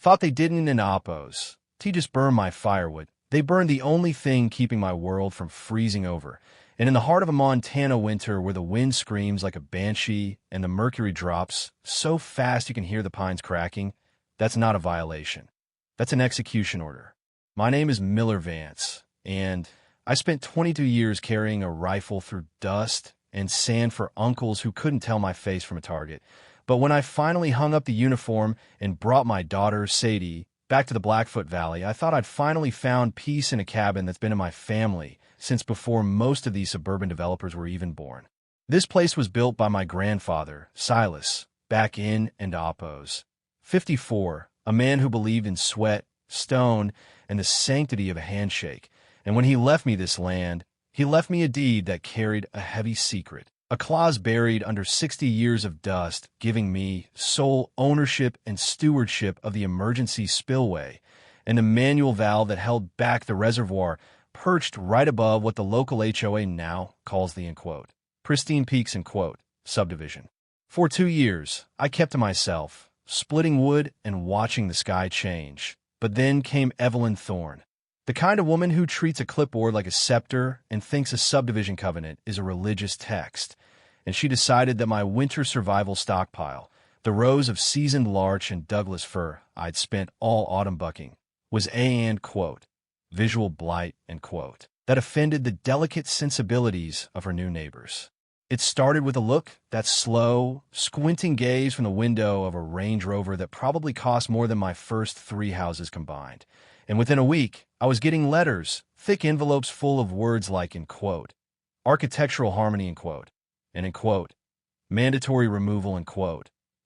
Thought they didn't in Oppos. T just burned my firewood. They burned the only thing keeping my world from freezing over. And in the heart of a Montana winter where the wind screams like a banshee and the mercury drops so fast you can hear the pines cracking, that's not a violation. That's an execution order. My name is Miller Vance, and I spent 22 years carrying a rifle through dust and sand for uncles who couldn't tell my face from a target. But when I finally hung up the uniform and brought my daughter, Sadie, back to the Blackfoot Valley, I thought I'd finally found peace in a cabin that's been in my family since before most of these suburban developers were even born. This place was built by my grandfather, Silas, back in and Oppos. 54, a man who believed in sweat, stone, and the sanctity of a handshake. And when he left me this land, he left me a deed that carried a heavy secret. A clause buried under 60 years of dust, giving me sole ownership and stewardship of the emergency spillway, and a manual valve that held back the reservoir perched right above what the local HOA now calls the Pristine Peaks subdivision. For 2 years, I kept to myself, splitting wood and watching the sky change. But then came Evelyn Thorne, the kind of woman who treats a clipboard like a scepter and thinks a subdivision covenant is a religious text. And she decided that my winter survival stockpile, the rows of seasoned larch and Douglas fir I'd spent all autumn bucking, was visual blight, that offended the delicate sensibilities of her new neighbors. It started with a look, that slow, squinting gaze from the window of a Range Rover that probably cost more than my first 3 houses combined. And within a week, I was getting letters, thick envelopes full of words like, architectural harmony, and mandatory removal,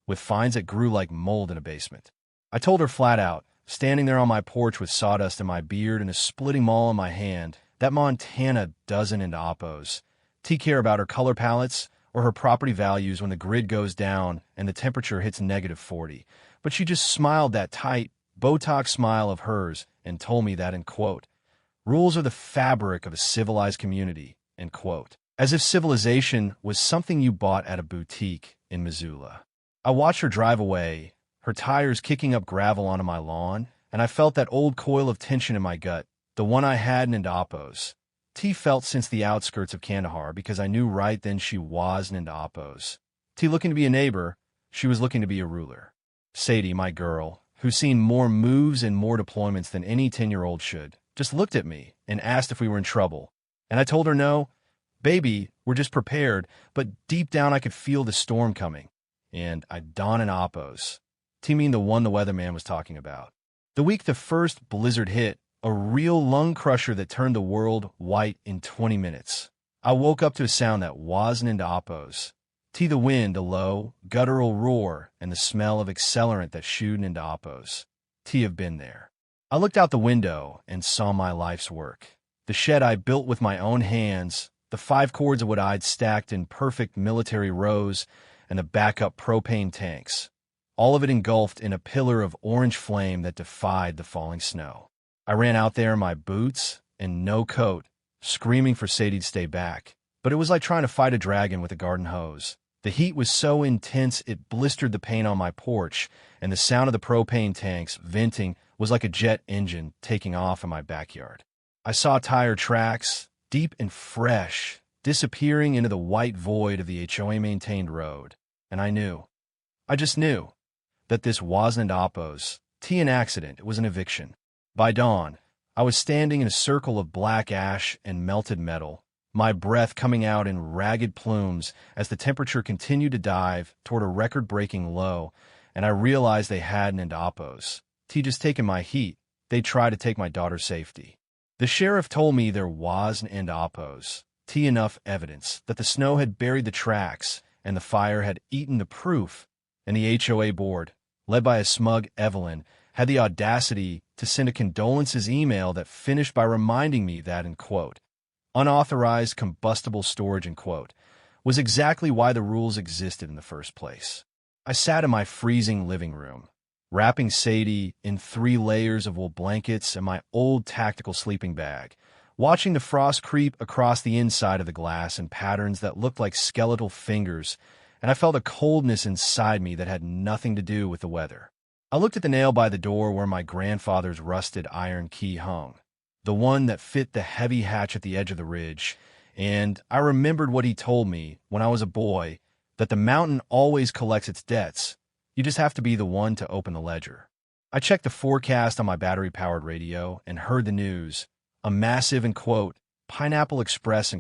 with fines that grew like mold in a basement. I told her flat out, standing there on my porch with sawdust in my beard and a splitting maul in my hand, that Montana doesn't and Oppos. T care about her color palettes or her property values when the grid goes down and the temperature hits -40. But she just smiled that tight, Botox smile of hers and told me that, rules are the fabric of a civilized community, as if civilization was something you bought at a boutique in Missoula. I watched her drive away, her tires kicking up gravel onto my lawn, and I felt that old coil of tension in my gut, the one I had in Oppos. T felt since the outskirts of Kandahar because I knew right then she wasn't into Oppos. T looking to be a neighbor, she was looking to be a ruler. Sadie, my girl, who's seen more moves and more deployments than any 10-year-old should, just looked at me and asked if we were in trouble. And I told her no. Baby, we're just prepared, but deep down I could feel the storm coming. And I'd dawn in Oppos. T mean the one the weatherman was talking about. The week the first blizzard hit, a real lung crusher that turned the world white in 20 minutes. I woke up to a sound that wasn't into Oppos. T the wind, a low, guttural roar, and the smell of accelerant that shooed into Oppos. T have been there. I looked out the window and saw my life's work. The shed I built with my own hands, the 5 cords of wood I'd stacked in perfect military rows, and the backup propane tanks. All of it engulfed in a pillar of orange flame that defied the falling snow. I ran out there in my boots and no coat, screaming for Sadie to stay back. But it was like trying to fight a dragon with a garden hose. The heat was so intense it blistered the paint on my porch, and the sound of the propane tanks venting was like a jet engine taking off in my backyard. I saw tire tracks, deep and fresh, disappearing into the white void of the HOA-maintained road. And I knew, I just knew, that this wasn't Oppos. T an accident, it was an eviction. By dawn, I was standing in a circle of black ash and melted metal, my breath coming out in ragged plumes as the temperature continued to dive toward a record-breaking low, and I realized they hadn't into Oppos. T just taken my heat. They'd try to take my daughter's safety. The sheriff told me there was an end to Oppos. T enough evidence that the snow had buried the tracks and the fire had eaten the proof, and the HOA board, led by a smug Evelyn, had the audacity to send a condolences email that finished by reminding me that, unauthorized combustible storage, was exactly why the rules existed in the first place. I sat in my freezing living room, wrapping Sadie in 3 layers of wool blankets and my old tactical sleeping bag, watching the frost creep across the inside of the glass in patterns that looked like skeletal fingers, and I felt a coldness inside me that had nothing to do with the weather. I looked at the nail by the door where my grandfather's rusted iron key hung, the one that fit the heavy hatch at the edge of the ridge, and I remembered what he told me when I was a boy, that the mountain always collects its debts. You just have to be the one to open the ledger. I checked the forecast on my battery-powered radio and heard the news. A massive, Pineapple Express,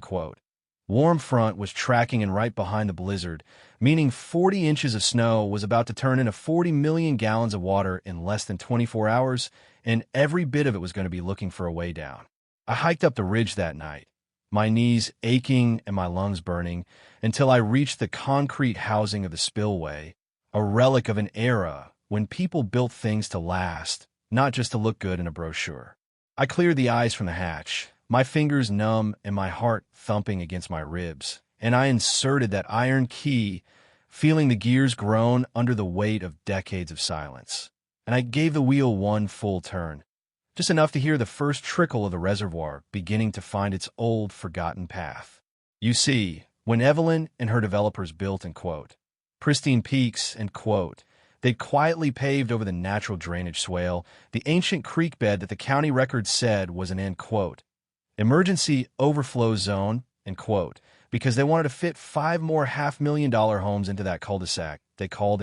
warm front was tracking in right behind the blizzard, meaning 40 inches of snow was about to turn into 40 million gallons of water in less than 24 hours, and every bit of it was going to be looking for a way down. I hiked up the ridge that night, my knees aching and my lungs burning, until I reached the concrete housing of the Spillway, a relic of an era when people built things to last, not just to look good in a brochure. I cleared the ice from the hatch, my fingers numb and my heart thumping against my ribs, and I inserted that iron key, feeling the gears groan under the weight of decades of silence. And I gave the wheel one full turn, just enough to hear the first trickle of the reservoir beginning to find its old, forgotten path. You see, when Evelyn and her developers built, Pristine Peaks, they'd quietly paved over the natural drainage swale, the ancient creek bed that the county record said was an emergency overflow zone, because they wanted to fit 5 more $500,000 homes into that cul-de-sac they called,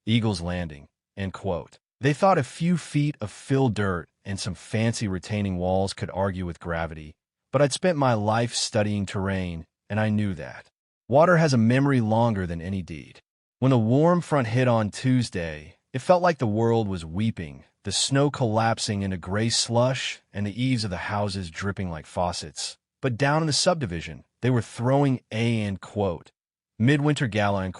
Eagle's Landing, They thought a few feet of fill dirt and some fancy retaining walls could argue with gravity, but I'd spent my life studying terrain, and I knew that. Water has a memory longer than any deed. When the warm front hit on Tuesday, it felt like the world was weeping, the snow collapsing into gray slush and the eaves of the houses dripping like faucets. But down in the subdivision, they were throwing a midwinter gala,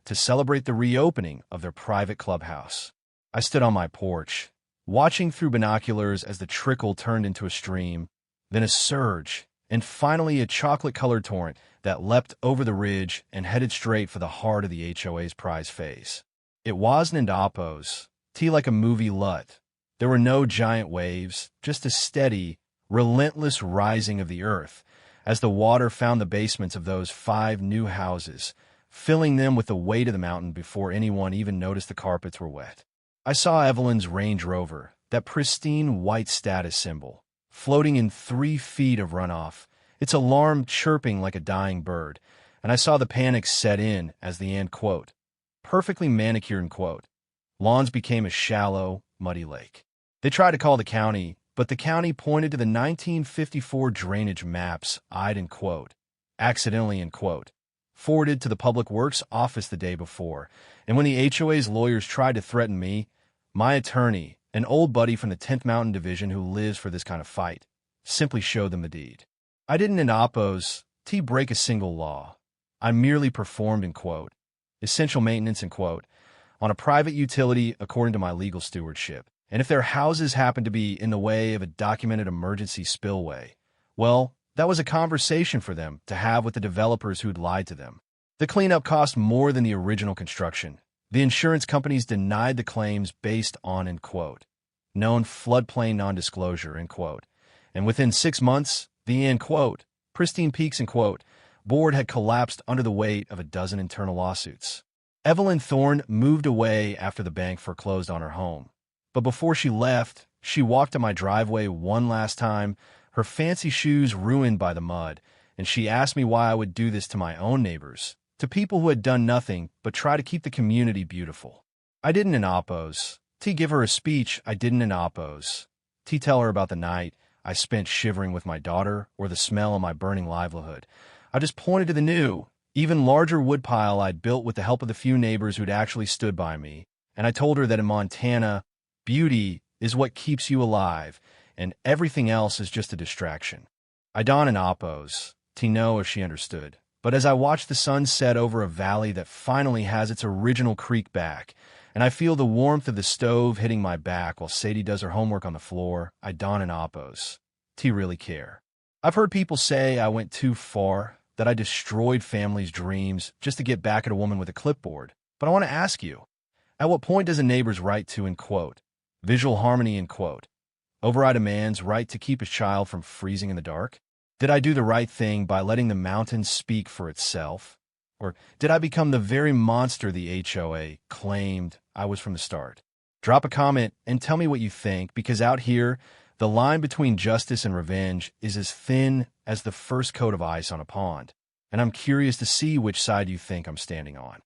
to celebrate the reopening of their private clubhouse. I stood on my porch, watching through binoculars as the trickle turned into a stream, then a surge, and finally a chocolate-colored torrent that leapt over the ridge and headed straight for the heart of the HOA's prize phase. It wasn't an oppose, like a movie LUT. There were no giant waves, just a steady, relentless rising of the earth as the water found the basements of those 5 new houses, filling them with the weight of the mountain before anyone even noticed the carpets were wet. I saw Evelyn's Range Rover, that pristine white status symbol, floating in 3 feet of runoff, its alarm chirping like a dying bird, and I saw the panic set in as the perfectly manicured, lawns became a shallow, muddy lake. They tried to call the county, but the county pointed to the 1954 drainage maps I'd, accidentally, forwarded to the Public Works office the day before, and when the HOA's lawyers tried to threaten me, my attorney, an old buddy from the 10th Mountain Division who lives for this kind of fight, simply showed them the deed. I didn't break a single law. I merely performed, essential maintenance, on a private utility according to my legal stewardship. And if their houses happened to be in the way of a documented emergency spillway, well, that was a conversation for them to have with the developers who'd lied to them. The cleanup cost more than the original construction. The insurance companies denied the claims based on, known floodplain non-disclosure, And within 6 months, the, Pristine Peaks, board had collapsed under the weight of a dozen internal lawsuits. Evelyn Thorne moved away after the bank foreclosed on her home. But before she left, she walked to my driveway one last time, her fancy shoes ruined by the mud, and she asked me why I would do this to my own neighbors, to people who had done nothing but try to keep the community beautiful. I didn't oppose. Give her a speech I didn't oppose. Tell her about the night I spent shivering with my daughter or the smell of my burning livelihood. I just pointed to the new, even larger woodpile I'd built with the help of the few neighbors who'd actually stood by me, and I told her that in Montana, beauty is what keeps you alive, and everything else is just a distraction. I don't oppose, know if she understood. But as I watch the sun set over a valley that finally has its original creek back, and I feel the warmth of the stove hitting my back while Sadie does her homework on the floor, I don't oppose. Really care. I've heard people say I went too far, that I destroyed families' dreams just to get back at a woman with a clipboard. But I want to ask you, at what point does a neighbor's right to, visual harmony, override a man's right to keep his child from freezing in the dark? Did I do the right thing by letting the mountain speak for itself? Or did I become the very monster the HOA claimed I was from the start. Drop a comment and tell me what you think, because out here, the line between justice and revenge is as thin as the first coat of ice on a pond. And I'm curious to see which side you think I'm standing on.